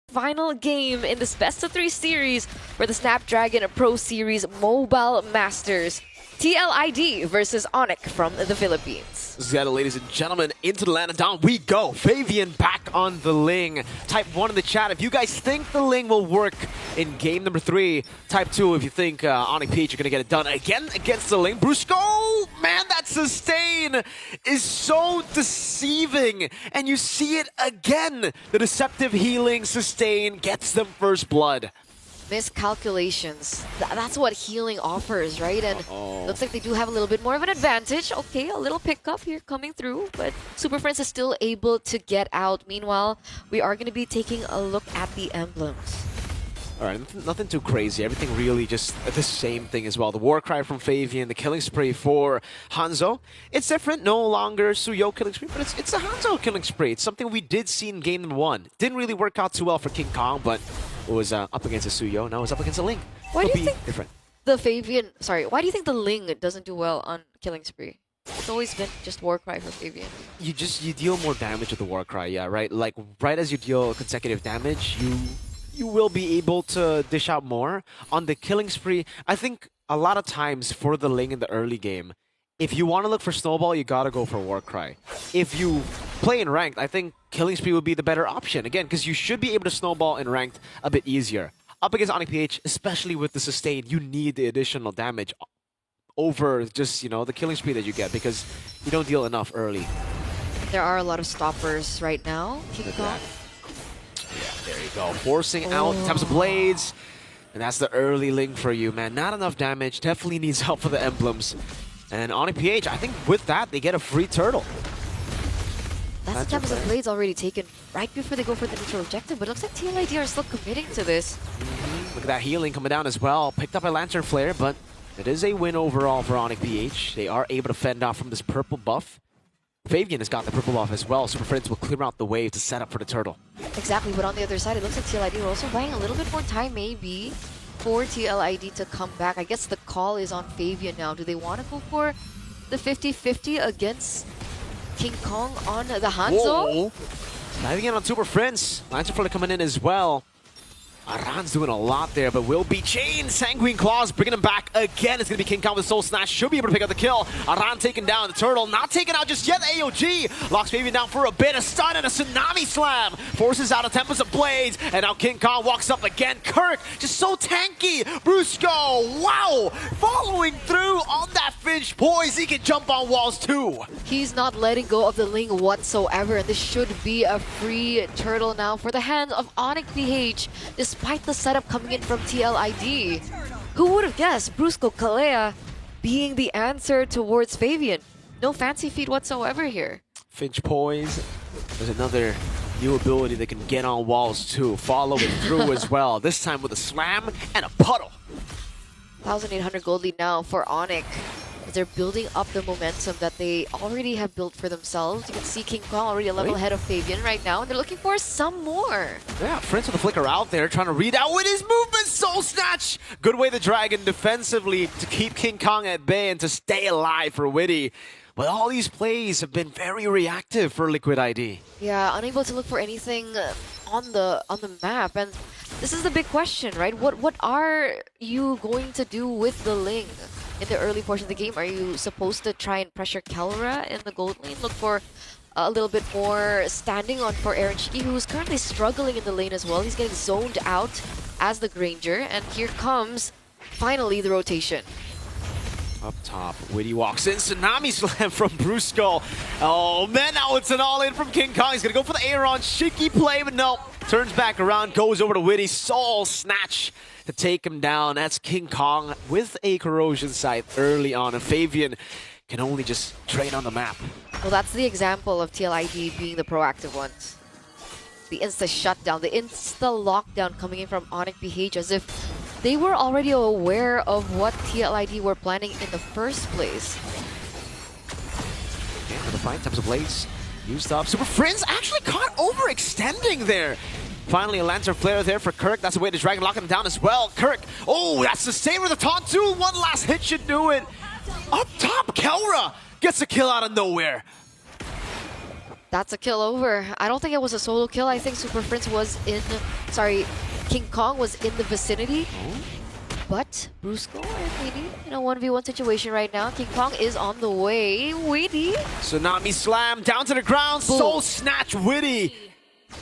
final game in this best-of-3 series for the Snapdragon Pro Series Mobile Masters. TLID versus ONIC from the Philippines. Zeta, ladies and gentlemen, into the land and down we go. Fabian back on the Ling. Type 1 in the chat if you guys think the Ling will work in game number 3. Type 2 if you think ONIC Peach are going to get it done again against the Ling. Brusco, man, that sustain is so deceiving. And you see it again. The deceptive healing sustain gets them first blood. Miscalculations. That's what healing offers, right? And looks like they do have a little bit more of an advantage. Okay, a little pickup here coming through, but Super Friends is still able to get out. Meanwhile, we are going to be taking a look at the emblems. All right, nothing too crazy. Everything really just the same thing as well. The war cry from Fabian, the killing spree for Hanzo. It's different, no longer Suyo killing spree, but it's a Hanzo killing spree. It's something we did see in game number 1. Didn't really work out too well for King Kong, but it was up against a Suyo. Now it was up against a Ling. Why do you think different? Why do you think the Ling doesn't do well on killing spree? It's always been just war cry for Fabian. You deal more damage with the war cry, yeah, right? Like right as you deal consecutive damage, you will be able to dish out more. On the killing spree, I think a lot of times for the Ling in the early game, if you want to look for snowball, you gotta go for Warcry. If you play in ranked, I think killing spree would be the better option. Again, because you should be able to snowball in ranked a bit easier. Up against ONIC PH, especially with the sustain, you need the additional damage over just, the killing spree that you get because you don't deal enough early. There are a lot of stoppers right now. King Kong. Yeah, there you go. Forcing out types of blades. And that's the early Ling for you, man. Not enough damage. Definitely needs help for the emblems. And ONIC PH, I think with that, they get a free turtle. That's the types of blades already taken right before they go for the neutral objective, but it looks like TLID are still committing to this. Look at that healing coming down as well. Picked up a Lantern Flare, but it is a win overall for ONIC PH. They are able to fend off from this purple buff. Fabian has got the purple buff as well. Super Friends will clear out the wave to set up for the turtle. Exactly, but on the other side, it looks like TLID are also buying a little bit more time, maybe, for TLID to come back. I guess the call is on Fabian now. Do they want to go for the 50-50 against King Kong on the Hanzo? Whoa. Diving in on Super Friends. Lantern Flare coming in as well. Aran's doing a lot there, but will be chained. Sanguine Claws bringing him back again. It's going to be King Kong with Soul Snatch. Should be able to pick up the kill. Aran taking down the turtle. Not taken out just yet. AOG locks Fabian down for a bit. A stun and a Tsunami Slam. Forces out a Tempest of Blades. And now King Kong walks up again. Kirk, just so tanky. Brusco, wow. Following through on that Finch poise. He can jump on walls too. He's not letting go of the Ling whatsoever. And this should be a free turtle now for the hands of ONIC PH. Despite the setup coming in from TLID. Who would have guessed Brusco Kalea being the answer towards Fabian? No fancy feat whatsoever here. Finch poise. There's another new ability that can get on walls too. Following through as well. This time with a slam and a puddle. 1,800 gold lead now for ONIC. They're building up the momentum that they already have built for themselves. You can see King Kong already a level ahead of Fabian right now, and they're looking for some more. Yeah, Friends with the flicker out there, trying to read out with his movement. Soul Snatch! Good way the Dragon defensively to keep King Kong at bay and to stay alive for Witty. But all these plays have been very reactive for Liquid ID. Yeah, unable to look for anything on the map, and this is the big question, right? What are you going to do with the Ling? In the early portion of the game, are you supposed to try and pressure Kelra in the gold lane? Look for a little bit more standing on for Aaron Shiki, who's currently struggling in the lane as well. He's getting zoned out as the Granger, and here comes finally the rotation. Up top, Witty walks in. Tsunami Slam from Brusco. Oh man, now it's an all-in from King Kong. He's gonna go for the Aaron Shiki play, but no. Turns back around, goes over to Witty. Soul Snatch to take him down. That's King Kong with a corrosion scythe early on, and Fabian can only just trade on the map. Well, that's the example of TLID being the proactive ones. The insta shutdown, the insta lockdown coming in from ONIC PH as if they were already aware of what TLID were planning in the first place. Yeah, for the fight, types of blades used up. Super Friends actually caught overextending there. Finally, a Lantern Flare there for Kirk. That's the way the Dragon locking him down as well. Kirk, oh, that's the same with the taunt too. One last hit should do it. Up top, Kelra gets a kill out of nowhere. That's a kill over. I don't think it was a solo kill. I think Super Prince was in... Sorry, King Kong was in the vicinity. Oh? But Brusco and Weedy in a 1v1 situation right now. King Kong is on the way. Weedy. Tsunami slam down to the ground. Boom. Soul snatch Witty.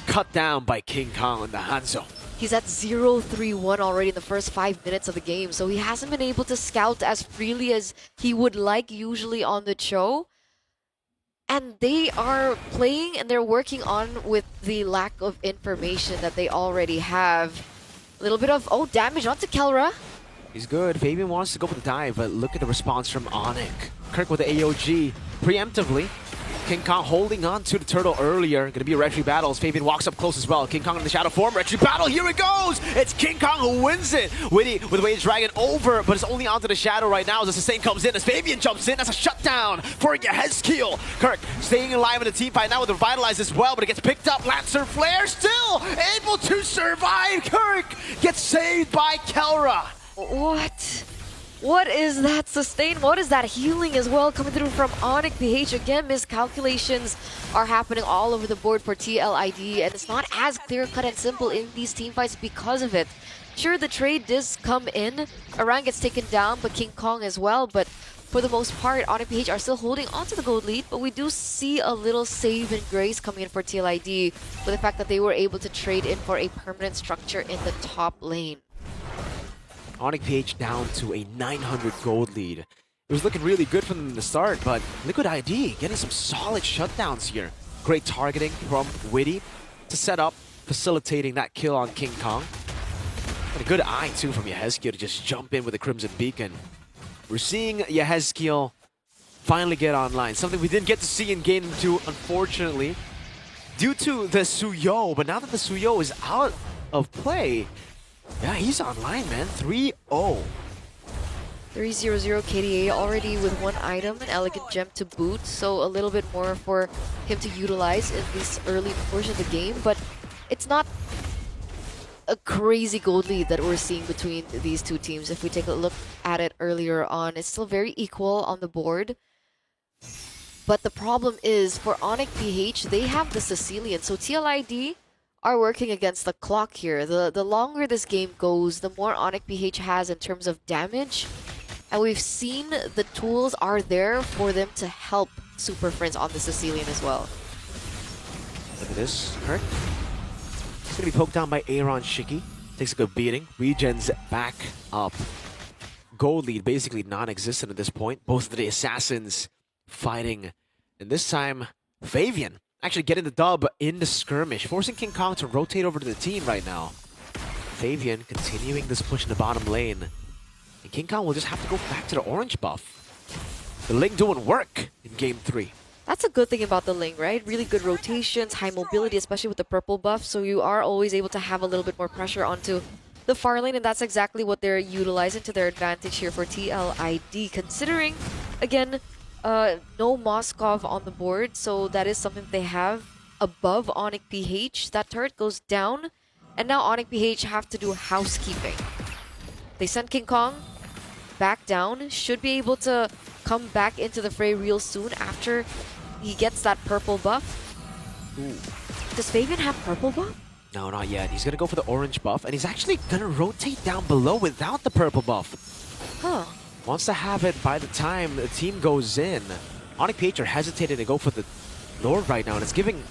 Cut down by King Kong in the Hanzo. He's at 0-3-1 already in the first 5 minutes of the game. So he hasn't been able to scout as freely as he would like usually on the show. And they are playing and they're working on with the lack of information that they already have. A little bit of, damage onto Kelra. He's good. Fabian wants to go for the dive, but look at the response from ONIC. Kirk with the AOG preemptively. King Kong holding on to the turtle earlier. Gonna be a retry battle as Fabian walks up close as well. King Kong in the shadow form. Retry battle. Here it goes. It's King Kong who wins it. Witty with the Wave Dragon over, but it's only onto the shadow right now as the sustain comes in. As Fabian jumps in. That's a shutdown for Yehezkiel. Kirk staying alive in the team fight now with Revitalize as well, but it gets picked up. Lancer Flare still able to survive. Kirk gets saved by Kelra. What is that sustain? What is that healing as well coming through from ONIC PH? Again, miscalculations are happening all over the board for TLID, and it's not as clear-cut and simple in these team fights because of it. Sure, the trade does come in. Aran gets taken down, but King Kong as well. But for the most part, ONIC PH are still holding onto the gold lead, but we do see a little save and grace coming in for TLID with the fact that they were able to trade in for a permanent structure in the top lane. ONIC PH down to a 900 gold lead. It was looking really good for them in the start, but Liquid ID getting some solid shutdowns here. Great targeting from Witty to set up, facilitating that kill on King Kong. And a good eye too from Yehezkiel to just jump in with the Crimson Beacon. We're seeing Yehezkiel finally get online, something we didn't get to see in Game 2, unfortunately, due to the Suyo. But now that the Suyo is out of play, yeah, he's online, man. 3-0. 3-0-0 KDA already with one item, an Elegant Gem to boot, so a little bit more for him to utilize in this early portion of the game, but it's not a crazy gold lead that we're seeing between these two teams. If we take a look at it earlier on, it's still very equal on the board. But the problem is, for ONIC PH, they have the Sicilian, so TLID are working against the clock here. The longer this game goes, the more ONIC PH has in terms of damage. And we've seen the tools are there for them to help Super Friends on the Sicilian as well. Look at this, Kirk. He's gonna be poked down by Aaron Shiki. Takes a good beating. Regen's back up. Gold lead basically non-existent at this point. Both of the assassins fighting. And this time, Fabian actually getting the dub in the skirmish, forcing King Kong to rotate over to the team right now. Fabian continuing this push in the bottom lane. And King Kong will just have to go back to the orange buff. The Ling doing work in Game 3. That's a good thing about the Ling, right? Really good rotations, high mobility, especially with the purple buff, so you are always able to have a little bit more pressure onto the far lane, and that's exactly what they're utilizing to their advantage here for TLID, considering, again, no Moskov on the board, so that is something they have above ONIC PH. That turret goes down, and now ONIC PH have to do housekeeping. They sent King Kong back down, should be able to come back into the fray real soon after he gets that purple buff. Ooh. Does Fabian have purple buff? No, not yet. He's gonna go for the orange buff, and he's actually gonna rotate down below without the purple buff. Huh. Wants to have it by the time the team goes in. ONIC PH are hesitating to go for the Lord right now, and it's giving,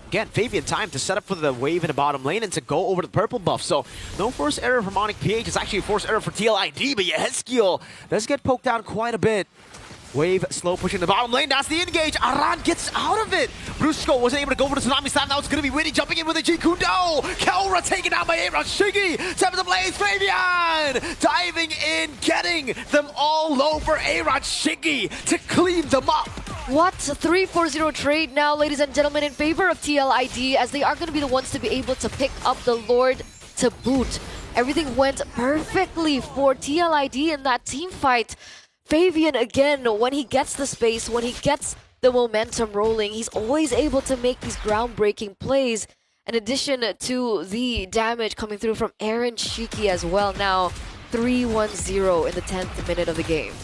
again, Fabian time to set up for the wave in the bottom lane and to go over the purple buff. So no forced error from ONIC PH. It's actually a forced error for TLID, but Yehezkiel does get poked down quite a bit. Wave slow pushing the bottom lane. That's the engage. Aran gets out of it. Brusco wasn't able to go for the Tsunami Slam. Now it's going to be Witty jumping in with a Jikundo. Kelra taken out by Aaron Shigi. Seven the Blaze. Fabian diving in, getting them all over Aaron Shigi to clean them up. What? 3-4-0 trade now, ladies and gentlemen, in favor of TLID, as they are going to be the ones to be able to pick up the Lord to boot. Everything went perfectly for TLID in that team fight. Fabian, again, when he gets the space, when he gets the momentum rolling, he's always able to make these groundbreaking plays. In addition to the damage coming through from Aaron Shiki as well. Now 3-1-0 in the 10th minute of the game.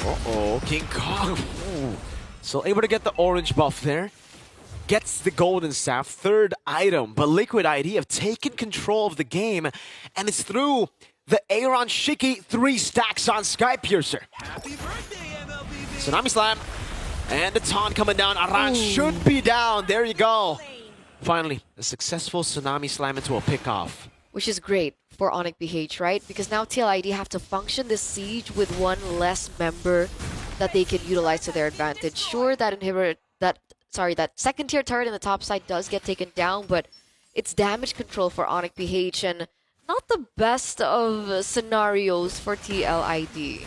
Uh-oh, King Kong. Ooh. So able to get the orange buff there. gets the golden staff, third item, but Liquid ID have taken control of the game, and it's through the Aaron Shiki 3 stacks on Skypiercer. Happy birthday, MLBB! Tsunami Slam, and the taunt coming down. Aran should be down. There you go. Finally, a successful Tsunami Slam into a pickoff. Which is great for ONIC BH, right? Because now TLID have to function this siege with one less member that they can utilize to their advantage. Sure, that that second tier turret in the top side does get taken down, but it's damage control for ONIC BH and not the best of scenarios for TLID.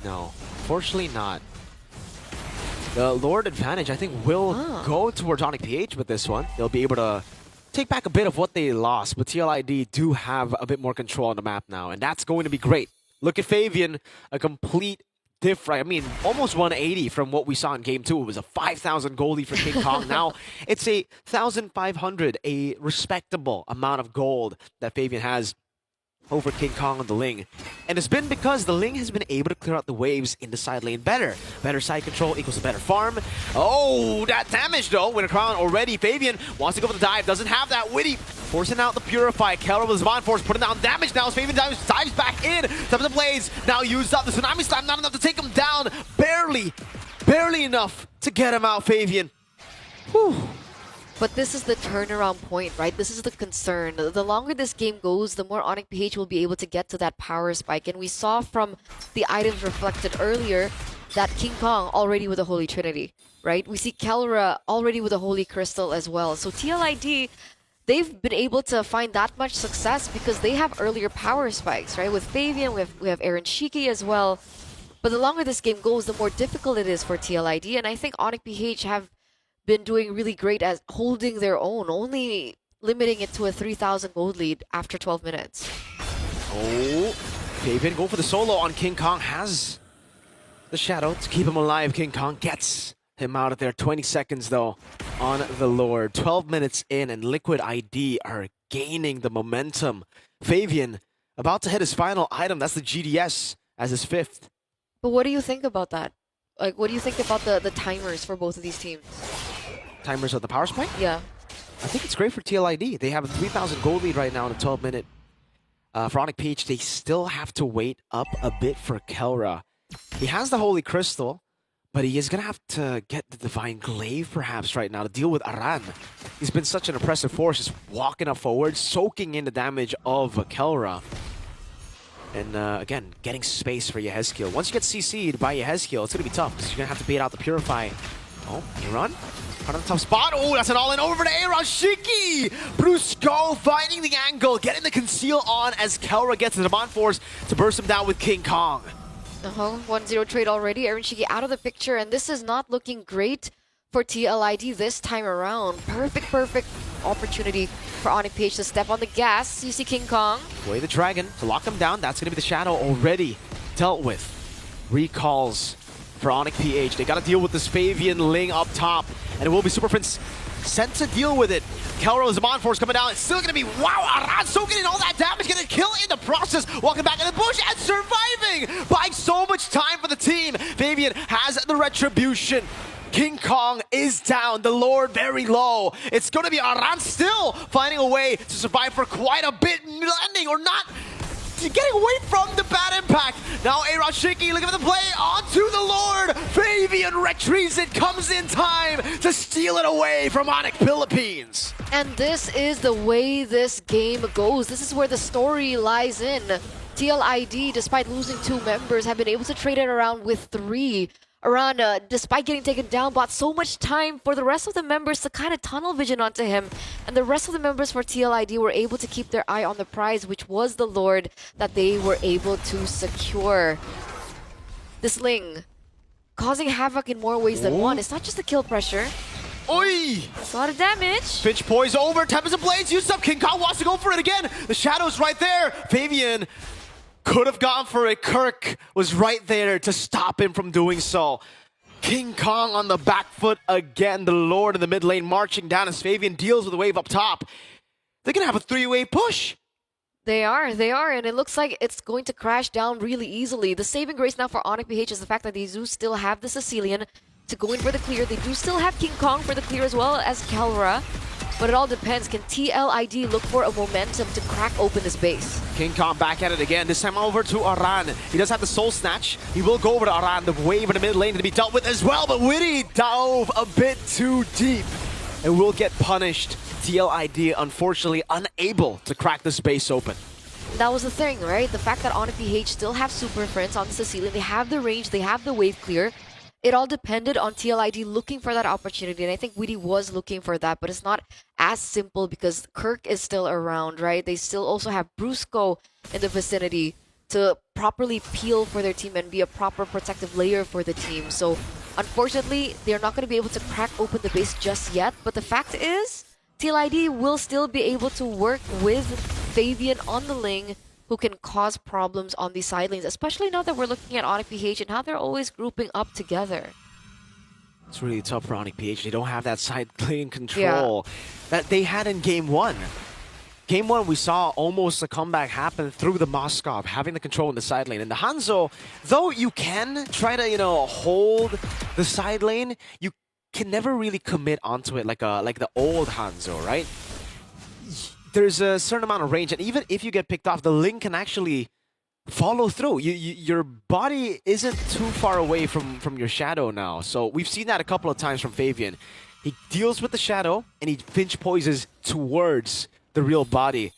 No, fortunately not. The Lord advantage, I think, will go towards ONIC PH with this one. They'll be able to take back a bit of what they lost, but TLID do have a bit more control on the map now, and that's going to be great. Look at Fabian, a complete different, I mean, almost 180 from what we saw in Game 2. It was a 5,000 gold lead for King Kong. Now it's a 1,500, a respectable amount of gold that Fabian has over King Kong on the Ling. And it's been because the Ling has been able to clear out the waves in the side lane better. Better side control equals a better farm. Oh, that damage though. Winter Crown already. Fabian wants to go for the dive. Doesn't have that. Witty forcing out the Purify. Keller with his Bond Force putting down damage now as Fabian dives back in. Top of the blades. Now used up. The Tsunami Slam not enough to take him down. Barely enough to get him out, Fabian. Whew. But this is the turnaround point, right? This is the concern. The longer this game goes, the more ONIC PH will be able to get to that power spike. And we saw from the items reflected earlier that King Kong already with the Holy Trinity, right? We see Kelra already with the Holy Crystal as well. So TLID, they've been able to find that much success because they have earlier power spikes, right? With Fabian, we have Aaron Shiki as well. But the longer this game goes, the more difficult it is for TLID. And I think ONIC PH have been doing really great at holding their own, only limiting it to a 3,000 gold lead after 12 minutes. Oh, Fabian go for the solo on King Kong, has the shadow to keep him alive. King Kong gets him out of there. 20 seconds though on the Lord. 12 minutes in and Liquid ID are gaining the momentum. Fabian about to hit his final item. That's the GDS as his 5th. But what do you think about that? Like, what do you think about the timers for both of these teams? Timers of the power spike? Yeah. I think it's great for TLID. They have a 3,000 gold lead right now in a 12-minute. For ONIC PH, they still have to wait up a bit for Kelra. He has the Holy Crystal, but he is going to have to get the Divine Glaive perhaps right now to deal with Aran. He's been such an impressive force, just walking up forward, soaking in the damage of Kelra. And again, getting space for Yehezkiel. Once you get CC'd by Yehezkiel, it's going to be tough because you're going to have to bait out the Purify. Oh, Aaron? On the tough spot. Oh, that's an all-in over to Aaron Shiki! Brusco finding the angle, getting the conceal on as Kelra gets the Demand Force to burst him down with King Kong. 1-0 trade already. Aaron Shiki out of the picture, and this is not looking great for TLID this time around. Perfect opportunity for ONIC PH to step on the gas. You see King Kong. Way the Dragon to lock him down. That's going to be the Shadow already dealt with. Recalls for ONIC PH. They got to deal with this Fabian Ling up top, and it will be Super Prince sent to deal with it. Kelro's Zaman Force coming down. It's still going to be, wow, Aran soaking in all that damage, going to kill in the process, walking back in the bush and surviving, buying so much time for the team. Fabian has the Retribution. King Kong is down, the Lord very low. It's going to be Aran still finding a way to survive for quite a bit, landing or not, getting away from the bad impact. Now Aaron Shiki looking for the play onto the Lord. Fabian retrieves it, comes in time to steal it away from ONIC Philippines. And this is the way this game goes. This is where the story lies in. TLID, despite losing 2 members, have been able to trade it around with 3. Aran, despite getting taken down, bought so much time for the rest of the members to kind of tunnel vision onto him. And the rest of the members for TLID were able to keep their eye on the prize, which was the Lord that they were able to secure. This Ling, causing havoc in more ways than one. It's not just the kill pressure. Oi! It's a lot of damage. Finch poised over, Tempest and Blades used up. King Kong wants to go for it again. The Shadow's right there. Fabian could have gone for it. Kirk was right there to stop him from doing so. King Kong on the back foot again. The Lord in the mid lane marching down as Fabian deals with the wave up top. They're going to have a 3-way push. They are, and it looks like it's going to crash down really easily. The saving grace now for ONIC BH is the fact that they do still have the Sicilian to go in for the clear. They do still have King Kong for the clear as well as Kelra. But it all depends. Can TLID look for a momentum to crack open this base? King Kong back at it again, this time over to Aran. He does have the Soul Snatch. He will go over to Aran. The wave in the mid lane to be dealt with as well, but Witty dove a bit too deep and will get punished. TLID, unfortunately, unable to crack this base open. That was the thing, right? The fact that ONIC PH still have Super Friends on the ceiling, they have the range, they have the wave clear. It all depended on TLID looking for that opportunity, and I think Witty was looking for that, but it's not as simple because Kirk is still around, right? They still also have Brusco in the vicinity to properly peel for their team and be a proper protective layer for the team. So unfortunately, they're not going to be able to crack open the base just yet, but the fact is, TLID will still be able to work with Fabian on the Ling, who can cause problems on the side lanes, especially now that we're looking at ONIC PH and how they're always grouping up together. It's really tough for ONIC PH. They don't have that side lane control that they had in Game 1. Game 1, we saw almost a comeback happen through the Moskov, having the control in the side lane. And the Hanzo, though you can try to, hold the side lane, you can never really commit onto it like the old Hanzo, right? There's a certain amount of range, and even if you get picked off, the Ling can actually follow through. Your body isn't too far away from your shadow now. So we've seen that a couple of times from Fabian. He deals with the shadow, and he pinch poises towards the real body.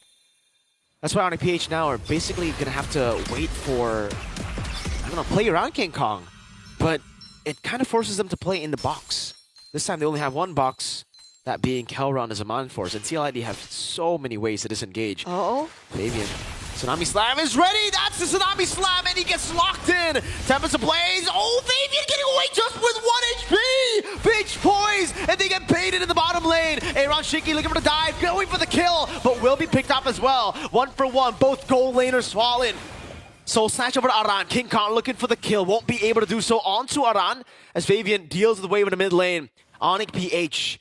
That's why ONIC PH now are basically going to have to wait for, I don't know, play around King Kong. But it kind of forces them to play in the box. This time they only have one box. That being Kelra on his Zaman Force, and TLID have so many ways to disengage. Uh-oh. Fabian, Tsunami Slam is ready! That's the Tsunami Slam, and he gets locked in! Tempest ablaze! Oh, Fabian getting away just with 1 HP! Pinch poise, and they get baited in the bottom lane! Aaron Shiki looking for the dive, going for the kill, but will be picked up as well. 1 for 1, both gold laners fallen. Soul Snatch over to Aran. King Kong looking for the kill, won't be able to do so onto Aran, as Fabian deals with the wave in the mid lane. ONIC PH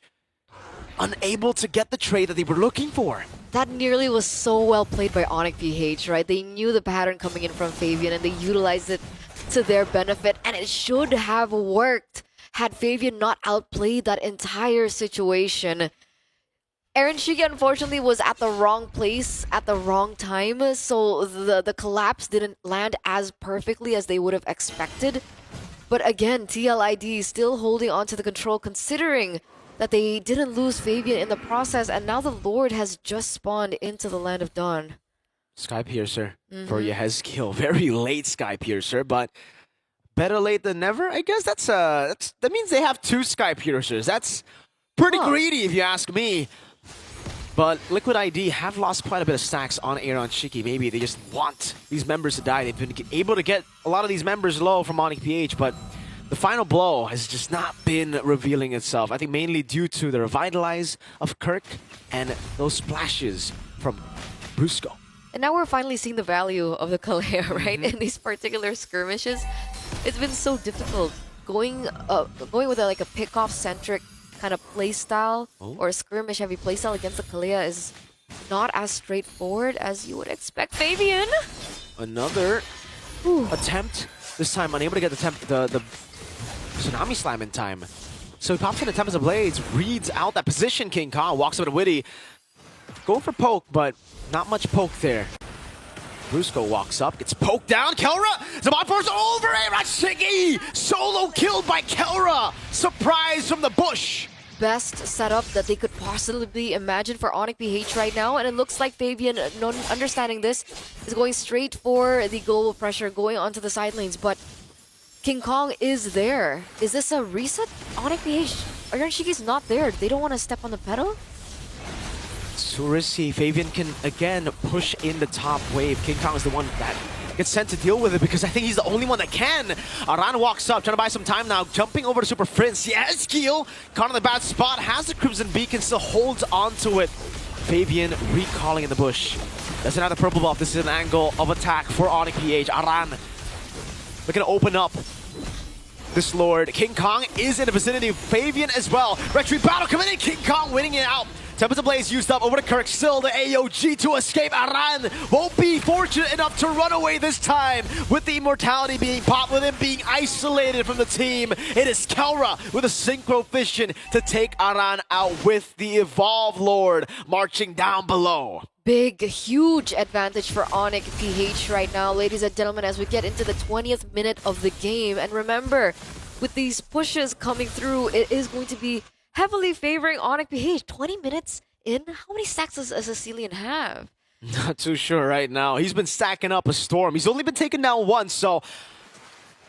unable to get the trade that they were looking for. That nearly was so well played by ONIC PH, right? They knew the pattern coming in from Fabian and they utilized it to their benefit, and it should have worked had Fabian not outplayed that entire situation. Aaron Shiki unfortunately was at the wrong place at the wrong time, so the collapse didn't land as perfectly as they would have expected. But again, TLID still holding on to the control, considering that they didn't lose Fabian in the process, and now the Lord has just spawned into the Land of Dawn. Sky Piercer for Yehezkiel. Very late Sky Piercer, but better late than never. I guess that means they have 2 Sky Piercers. That's pretty greedy if you ask me. But Liquid ID have lost quite a bit of stacks on Aaron Shiki. Maybe they just want these members to die. They've been able to get a lot of these members low from ONIC PH, but the final blow has just not been revealing itself. I think mainly due to the Revitalize of Kirk and those splashes from Brusco. And now we're finally seeing the value of the Kalea, right? In these particular skirmishes. It's been so difficult going with like a pick-off centric kind of playstyle or a skirmish heavy playstyle against the Kalea is not as straightforward as you would expect. Fabian! Another attempt. This time unable to get the Tsunami Slam in time. So he pops in the Tempest of Blades, reads out that position. King Kong walks up to Witty. Going for poke, but not much poke there. Brusco walks up, gets poked down. Kelra! Zaman Force over! Rashigi! Solo killed by Kelra! Surprise from the bush! Best setup that they could possibly imagine for ONIC PH right now, and it looks like Fabian, understanding this, is going straight for the global pressure, going onto the side lanes, but King Kong is there. Is this a reset? ONIC PH, Aaron Shiki's not there. They don't want to step on the pedal? It's too risky. Fabian can again push in the top wave. King Kong is the one that gets sent to deal with it because I think he's the only one that can. Aran walks up, trying to buy some time now, jumping over to Super Prince. Yes, Keel caught in the bad spot, has the Crimson Beacon, still holds onto it. Fabian recalling in the bush. Doesn't have the purple buff. This is an angle of attack for ONIC PH. Aran looking to open up this Lord. King Kong is in the vicinity of Fabian as well. Retreat battle coming in. King Kong winning it out. Tempest Blaze used up over to Kirk. Still the AOG to escape. Aran won't be fortunate enough to run away this time with the immortality being popped, with him being isolated from the team. It is Kelra with a Synchro Fission to take Aran out with the Evolve Lord marching down below. Big, huge advantage for ONIC PH right now, ladies and gentlemen, as we get into the 20th minute of the game. And remember, with these pushes coming through, it is going to be heavily favoring ONIC PH. 20 minutes in? How many stacks does Cecilian have? Not too sure right now. He's been stacking up a storm. He's only been taken down once, so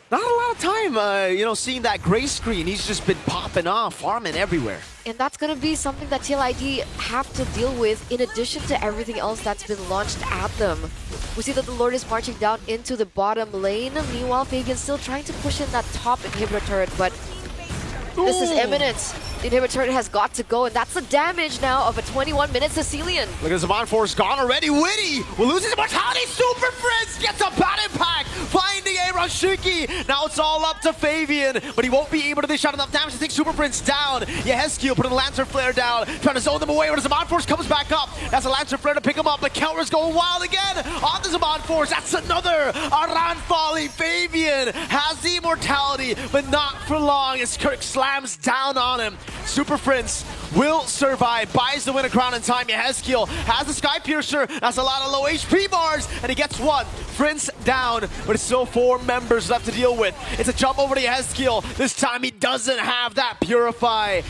not a lot of time, seeing that gray screen. He's just been popping off, farming everywhere. And that's going to be something that TLID have to deal with in addition to everything else that's been launched at them. We see that the Lord is marching down into the bottom lane. Meanwhile, Fabian's still trying to push in that top inhibitor turret, but this is imminent. The inhibitor turret has got to go, and that's the damage now of a 21-minute Cecilian. Look at Zaman Force gone already. Witty will lose his immortality. Super Frizz gets a bad impact, finding a Rashiki. Now it's all up to Fabian, but he won't be able to dish out enough damage to take Super Prince down. Yehezkiel putting the Lancer Flare down, trying to zone them away when Zaman Force comes back up. That's a Lancer Flare to pick him up, but Kelra's going wild again on the Zaman Force. That's another Aran falling. Fabian has the immortality, but not for long as Kirk slams down on him. Super Prince will survive, buys the winner crown in time. Yehezkiel has the Sky Piercer. That's a lot of low HP bars, and he gets one. Prince down, but it's still 4 members left to deal with. It's a jump over to Yehezkiel. This time he doesn't have that Purify.